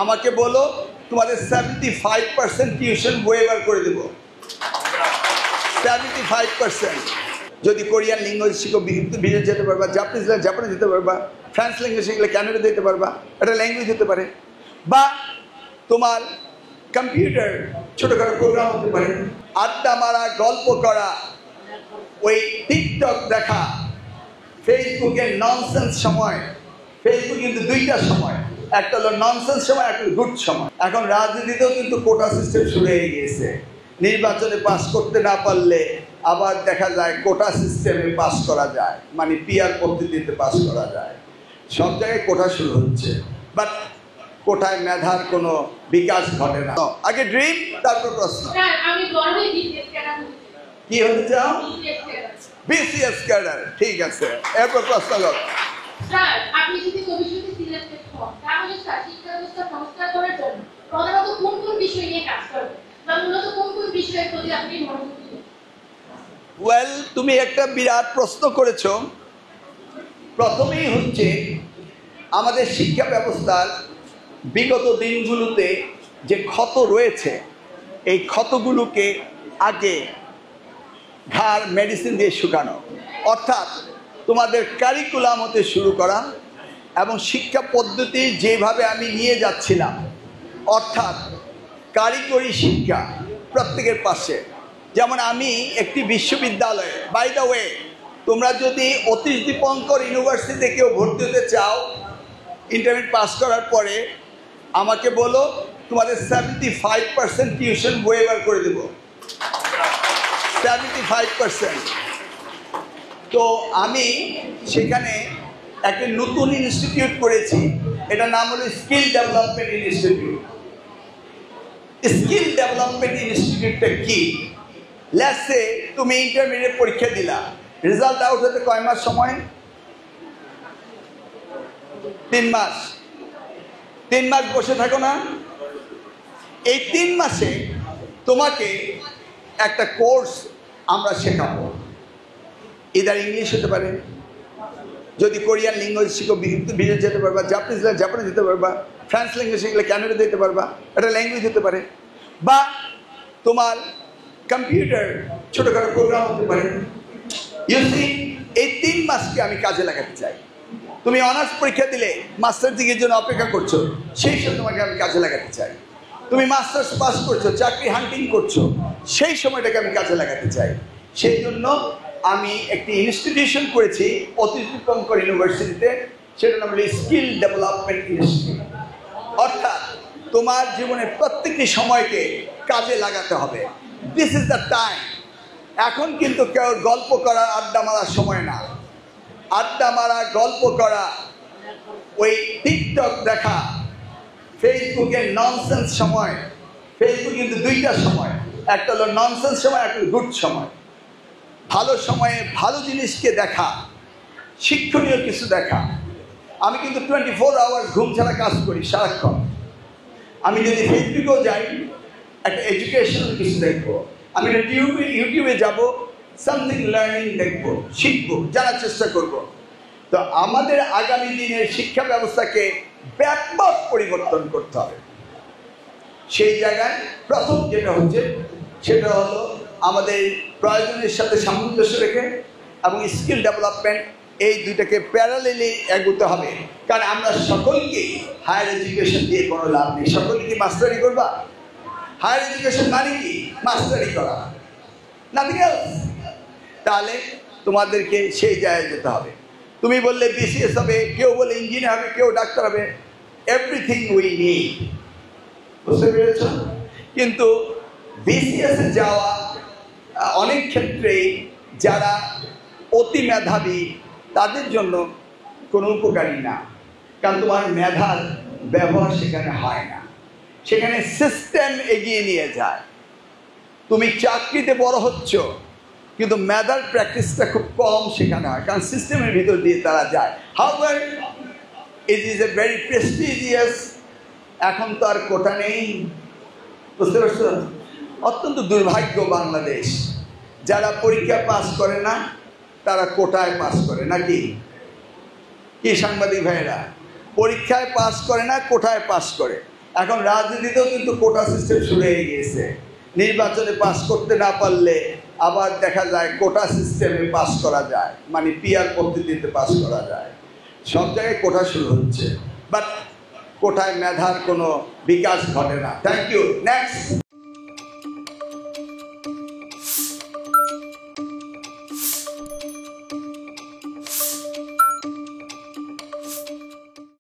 আমাকে বলো তোমাদের 75% টিউশন ওয়েভার করে দেব। 75%। যদি কোরিয়ান ল্যাঙ্গুয়েজ শিখো বিদেশ যেতে পারবা, জাপানে যেতে পারবা, ফ্রান্স ল্যাঙ্গুয়েজ শিখলে ক্যানাডা যেতে পারবা, এটা ল্যাঙ্গুয়েজ হতে পারে, বা তোমার কম্পিউটার ছোটখাটো প্রোগ্রাম হতে পারে, আড্ডা মারা, গল্প করা, ওই টিকটক দেখা, ফেসবুকের ননসেন্স সময়। ফেসবুক কিন্তু দুইটা সময়, একটা হলো ননসেন্স সময়, একটা গুড সময়। এখন রাজনীতিতেও কিন্তু কোটা সিস্টেম শুরু হয়ে গিয়েছে। নির্বাচনে পাস করতে না পারলে আবার দেখা যায় কোটা সিস্টেমে পাস করা যায়, মানে পিআর পদ্ধতিতে পাস করা যায়। সব জায়গায় কোটা শুরু হচ্ছে, বাট কোটায় মেধার কোনো বিকাশ ঘটে না। আগে ড্রিম, তারপর প্রশ্ন। কি হতে চাও? BCS cadre. ঠিক আছে, এরপর প্রশ্ন করো। স্যার, আপনি যদি ভবিষ্যতে সিলেক্টেড হন, তাহলে স্যার শিক্ষা ব্যবস্থা সংস্কার করার জন্য প্রধানত কোন কোন বিষয় নিয়ে কাজ করবেন, বা মূলত কোন কোন বিষয়ের প্রতি আপনি মনোযোগ দিবেন? ওয়েল, তুমি একটা বিরাট প্রশ্ন করেছো। প্রথমেই হচ্ছে আমাদের শিক্ষা ব্যবস্থার বিগত দিনগুলোতে যে ক্ষত রয়েছে, এই ক্ষতগুলোকে আগে ঘাড় মেডিসিন দিয়ে শুকানো, অর্থাৎ তোমাদের কারিকুলাম হতে শুরু করা এবং শিক্ষা পদ্ধতি যেভাবে আমি নিয়ে যাচ্ছিলাম, অর্থাৎ কারিগরি শিক্ষা প্রত্যেকের পাশে। যেমন আমি একটি বিশ্ববিদ্যালয়ে, বাই দ্য ওয়ে, তোমরা যদি অতীশ দীপঙ্কর ইউনিভার্সিটিতে কেউ ভর্তি হতে চাও, ইন্টারমিডিয়েট পাস করার পরে আমাকে বলো তোমাদের 75% টিউশন ওয়েভার করে দেব। 75%। তো আমি সেখানে একটা নতুন ইনস্টিটিউট করেছি, এটার নাম হলো skill development institute. Skill development ইনস্টিটিউটটা কি? লেটস সে তুমি ইন্টারমিডিয়েট পরীক্ষা দিলা, রেজাল্ট আউট হতে কয় মাস সময়? 3 মাস। 3 মাস বসে থাকো না? এই 3 মাসে তোমাকে একটা কোর্স আমরা শেখাবো। ইদার ইংলিশ হতে পারে, যদি কোরিয়ান ল্যাঙ্গুয়েজ শিখো বিদেশ যেতে পারবা, জাপানে যেতে পারবা, ফ্রান্স ল্যাঙ্গুয়েজ শিখলে ক্যানাডা যেতে পারবা, এটা ল্যাঙ্গুয়েজ হতে পারে, বা তোমার কম্পিউটার ছোটখাটো প্রোগ্রাম হতে পারে। ইউসি, এই 3 মাসকে আমি কাজে লাগাতে চাই। তুমি অনার্স পরীক্ষা দিলে, মাস্টার ডিগ্রির জন্য অপেক্ষা করছো, সেই সময় তোমাকে আমি কাজে লাগাতে চাই। তুমি মাস্টার্স পাস করছো, চাকরি হান্টিং করছো, সেই সময়টাকে আমি কাজে লাগাতে চাই। সেই জন্য আমি একটি ইনস্টিটিউশন করেছি অতীশ দীপঙ্কর ইউনিভার্সিটিতে, সেটার নাম হলো স্কিল ডেভেলপমেন্ট ইনস্টিটিউট। অর্থাৎ তোমার জীবনের প্রত্যেকটি সময়কে কাজে লাগাতে হবে। This is the time. এখন কিন্তু কেউ গল্প করা, আড্ডা মারার সময় না। আড্ডা মারা, গল্প করা, ওই টিকটক দেখা, ফেসবুকের ননসেন্স সময়। ফেসবুক কিন্তু দুইটা সময়, একটা হলো ননসেন্স সময়, একটা গুড সময়। ভালো সময়ে ভালো জিনিসকে দেখা, শিক্ষণীয় কিছু দেখা। আমি কিন্তু 24 আওয়ার্স ঘুম ছাড়া কাজ করি সারাক্ষণ। আমি যদি ফেসবুকেও যাই, একটা এডুকেশনাল কিছু দেখবো। আমি ইউটিউবে যাব, সামথিং লার্নিং দেখবো, শিখবো, জানার চেষ্টা করব। তো আমাদের আগামী দিনের শিক্ষা ব্যবস্থাকে ব্যাপক পরিবর্তন করতে হবে। সেই জায়গায় প্রথম যেটা হচ্ছে, সেটা হলো আমাদের প্রয়োজনের সাথে সামঞ্জস্য রেখে এবং স্কিল ডেভেলপমেন্ট, এই দুইটাকে প্যারালেলি এগোতে হবে। কারণ আমরা সকলকেই হায়ার এডুকেশন দিয়ে কোনো লাভ নেই। সকলে কি মাস্টারি করবা? হায়ার এডুকেশন মানে কি? মাস্টারি করা, নাথিং এলস। তাহলে তোমাদেরকে সেই জায়গায় যেতে হবে। তুমি বললে বিসিএস হবে, কেউ বলে ইঞ্জিনিয়ার হবে, কেউ ডাক্তার হবে, এভরিথিং উই নিড। বুঝতে পেরেছ? কিন্তু বিসিএসে যাওয়া অনেক ক্ষেত্রেই যারা অতি মেধাবী তাদের জন্য কোনো উপকারী না। কারণ তোমার মেধার ব্যবহার সেখানে হয় না, সেখানে সিস্টেম এগিয়ে নিয়ে যায়। তুমি চাকরিতে বড় হচ্ছ, কিন্তু মেধার প্র্যাকটিসটা খুব কম সেখানে হয়, কারণ সিস্টেমের ভিতর দিয়ে তারা যায়। However it is a very prestigious. এখন তো আর কোটা নেই, বুঝতে পারছো? অত্যন্ত দুর্ভাগ্য বাংলাদেশ। যারা পরীক্ষা পাস করে না তারা কোটায় পাস করে, নাকি কি সাংবাদিক ভাইয়েরা? পরীক্ষায় পাস করে না, কোটায় পাস করে। এখন রাজনীতিতেও কিন্তু কোটা সিস্টেম শুরু হয়ে গিয়েছে। নির্বাচনে পাস করতে না পারলে আবার দেখা যায় কোটা সিস্টেমে পাস করা যায়, মানে পিআর পদ্ধতিতে পাস করা যায়। সব জায়গায় কোটা শুরু হচ্ছে, বাট কোটায় মেধার কোনো বিকাশ ঘটে না। Thank you. নেক্সট।